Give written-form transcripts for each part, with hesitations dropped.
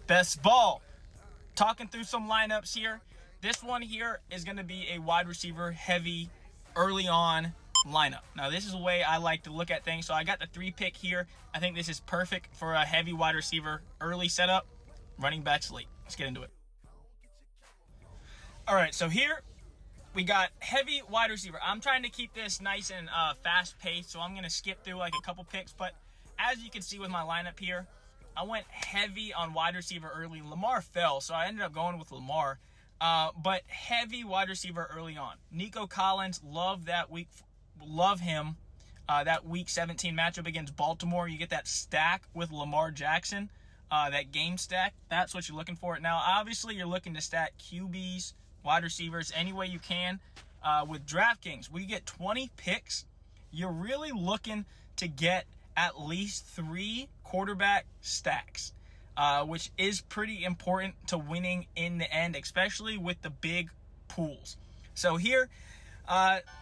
Best ball. Talking through some lineups here. This one here is going to be a wide receiver heavy early on lineup. Now, this is the way I like to look at things. So I got the 3-pick here. I think this is perfect for a heavy wide receiver early setup. Running backs late. Let's get into it. All right, so here we got heavy wide receiver. I'm trying to keep this nice and fast paced, so I'm going to skip through like a couple picks. But as you can see with my lineup here, I went heavy on wide receiver early. Lamar fell, so I ended up going with Lamar. But heavy wide receiver early on. Nico Collins, love him. That week 17 matchup against Baltimore. You get that stack with Lamar Jackson, that game stack. That's what you're looking for. Now, obviously, you're looking to stack QBs, wide receivers, any way you can. With DraftKings, we get 20 picks. You're really looking to get at least 3 quarterback stacks, which is pretty important to winning in the end, especially with the big pools. So here,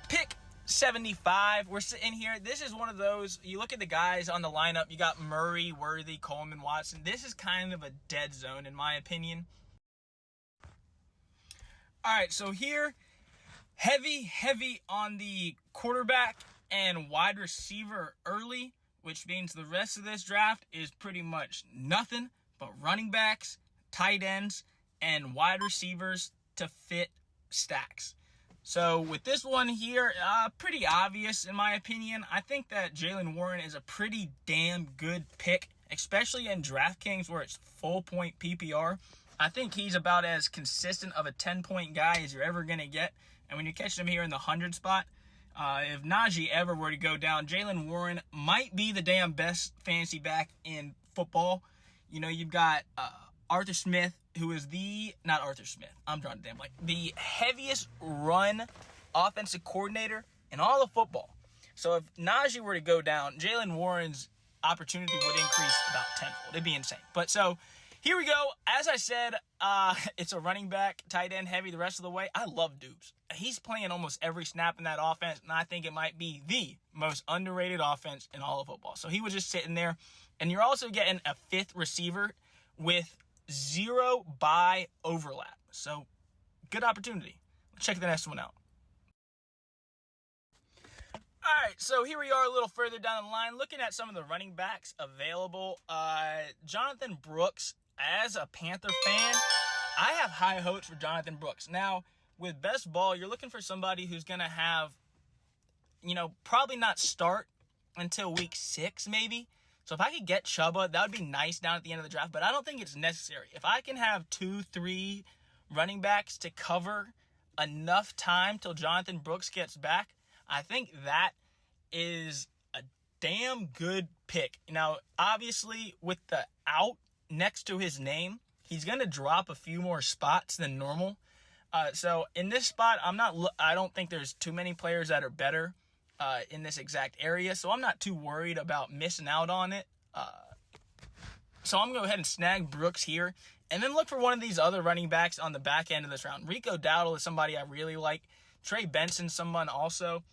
pick 75. We're sitting here. This is one of those, you look at the guys on the lineup, you got Murray, Worthy, Coleman, Watson. This is kind of a dead zone in my opinion. All right, so here, heavy on the quarterback and wide receiver early, which means the rest of this draft is pretty much nothing but running backs, tight ends, and wide receivers to fit stacks. So with this one here, pretty obvious in my opinion. I think that Jaylen Warren is a pretty damn good pick, especially in DraftKings where it's full point PPR. I think he's about as consistent of a 10-point guy as you're ever going to get. And when you catch him here in the 100 spot, if Najee ever were to go down, Jaylen Warren might be the damn best fantasy back in football. You know, you've got Arthur Smith, who is the heaviest run offensive coordinator in all of football. So if Najee were to go down, Jaylen Warren's opportunity would increase about tenfold. It'd be insane. But so here we go. As I said, it's a running back, tight end heavy the rest of the way. I love Dubes. He's playing almost every snap in that offense, and I think it might be the most underrated offense in all of football. So he was just sitting there. And you're also getting a 5th receiver with 0 bye overlap. So good opportunity. Let's check the next one out. All right, so here we are a little further down the line, looking at some of the running backs available. Jonathan Brooks, as a Panther fan, I have high hopes for Jonathan Brooks. Now, with best ball, you're looking for somebody who's going to have, probably not start until week 6 maybe. So if I could get Chuba, that would be nice down at the end of the draft, but I don't think it's necessary. If I can have 2-3 running backs to cover enough time till Jonathan Brooks gets back, I think that is a damn good pick. Now, obviously, with the out next to his name, he's going to drop a few more spots than normal. So in this spot, I don't think there's too many players that are better in this exact area, so I'm not too worried about missing out on it. So I'm going to go ahead and snag Brooks here, and then look for one of these other running backs on the back end of this round. Rico Dowdle is somebody I really like. Trey Benson, someone also.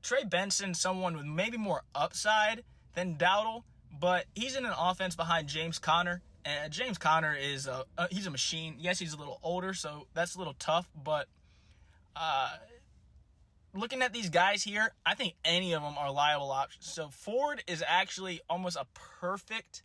Trey Benson, someone with maybe more upside than Dowdle, but he's in an offense behind James Conner, and James Conner is he's a machine. Yes, he's a little older, so that's a little tough, but looking at these guys here, I think any of them are liable options. So Ford is actually almost a perfect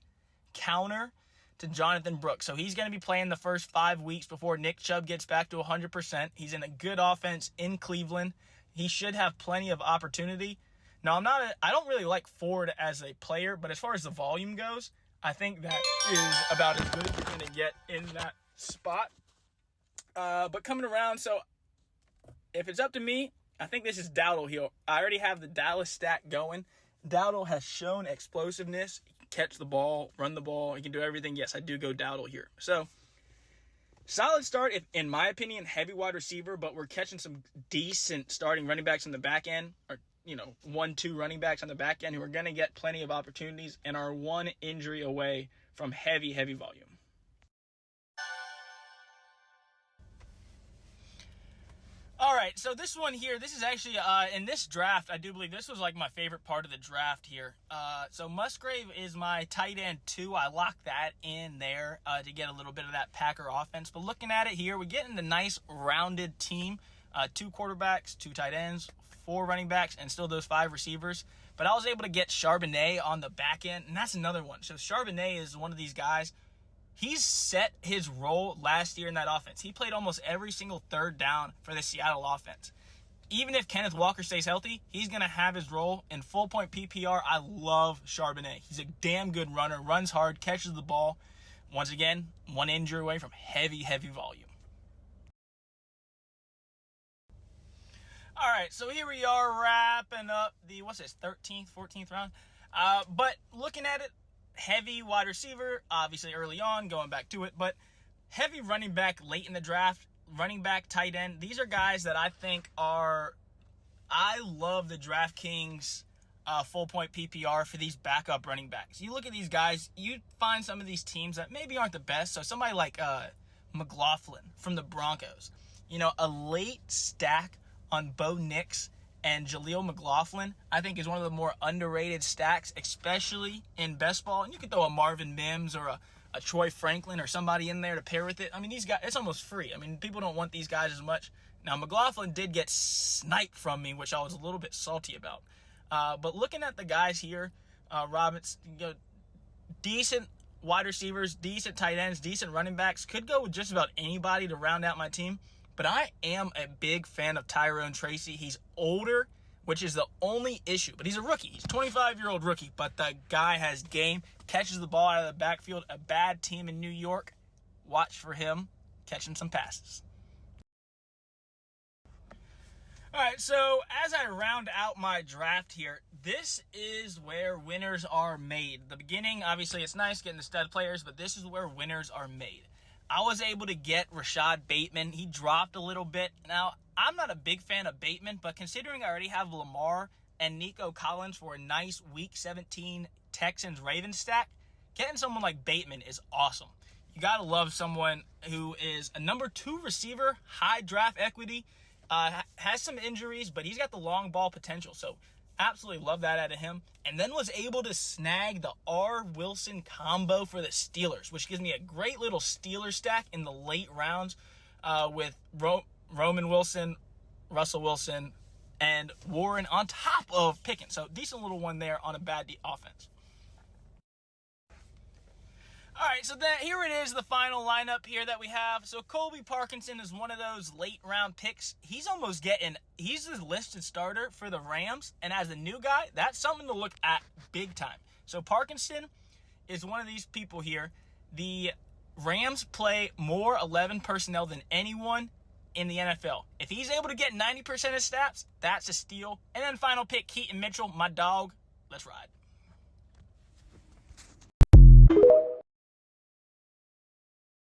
counter to Jonathan Brooks. So he's going to be playing the first 5 weeks before Nick Chubb gets back to 100%. He's in a good offense in Cleveland. He should have plenty of opportunity. Now, I don't really like Ford as a player, but as far as the volume goes, I think that is about as good as you're going to get in that spot. But coming around, so if it's up to me, I think this is Dowdle here. I already have the Dallas stack going. Dowdle has shown explosiveness. He can catch the ball, run the ball. He can do everything. Yes, I do go Dowdle here. So, solid start, in my opinion, heavy wide receiver, but we're catching some decent starting running backs on the back end, or 1-2 running backs on the back end who are going to get plenty of opportunities and are one injury away from heavy volume. All right, so this one here, this is actually, in this draft, I do believe this was like my favorite part of the draft here. So Musgrave is my tight end 2. I locked that in there to get a little bit of that Packer offense. But looking at it here, we're getting the nice rounded team. 2 quarterbacks, 2 tight ends, 4 running backs, and still those 5 receivers. But I was able to get Charbonnet on the back end, and that's another one. So Charbonnet is one of these guys. He's set his role last year in that offense. He played almost every single third down for the Seattle offense. Even if Kenneth Walker stays healthy, he's going to have his role in full point PPR. I love Charbonnet. He's a damn good runner, runs hard, catches the ball. Once again, 1 injury away from heavy volume. All right, so here we are wrapping up the, 13th, 14th round. But looking at it, heavy wide receiver, obviously early on, going back to it, but heavy running back late in the draft, running back, tight end. These are guys that I think I love the DraftKings full point PPR for these backup running backs. You look at these guys, you find some of these teams that maybe aren't the best. So somebody like McLaughlin from the Broncos, a late stack on Bo Nix and Jaleel McLaughlin, I think, is one of the more underrated stacks, especially in best ball. And you could throw a Marvin Mims or a Troy Franklin or somebody in there to pair with it. I mean, these guys, it's almost free. I mean, people don't want these guys as much. Now, McLaughlin did get sniped from me, which I was a little bit salty about. But looking at the guys here, Roberts, decent wide receivers, decent tight ends, decent running backs, could go with just about anybody to round out my team. But I am a big fan of Tyrone Tracy. He's older, which is the only issue. But he's a rookie. He's a 25-year-old rookie. But the guy has game, catches the ball out of the backfield. A bad team in New York. Watch for him catching some passes. All right, so as I round out my draft here, this is where winners are made. The beginning, obviously, it's nice getting the stud players, but this is where winners are made. I was able to get Rashad Bateman. He dropped a little bit. Now, I'm not a big fan of Bateman, but considering I already have Lamar and Nico Collins for a nice Week 17 Texans-Ravens stack, getting someone like Bateman is awesome. You got to love someone who is a number 2 receiver, high draft equity, has some injuries, but he's got the long ball potential. So absolutely love that out of him. And then was able to snag the R. Wilson combo for the Steelers, which gives me a great little Steelers stack in the late rounds with Roman Wilson, Russell Wilson, and Warren on top of Pickens. So decent little one there on a bad offense. All right, so then here it is, the final lineup here that we have. So Colby Parkinson is one of those late round picks. He's the listed starter for the Rams, and as a new guy, that's something to look at big time. So Parkinson is one of these people here. The Rams play more 11 personnel than anyone in the NFL. If he's able to get 90% of snaps, that's a steal. And then final pick, Keaton Mitchell, my dog. Let's ride.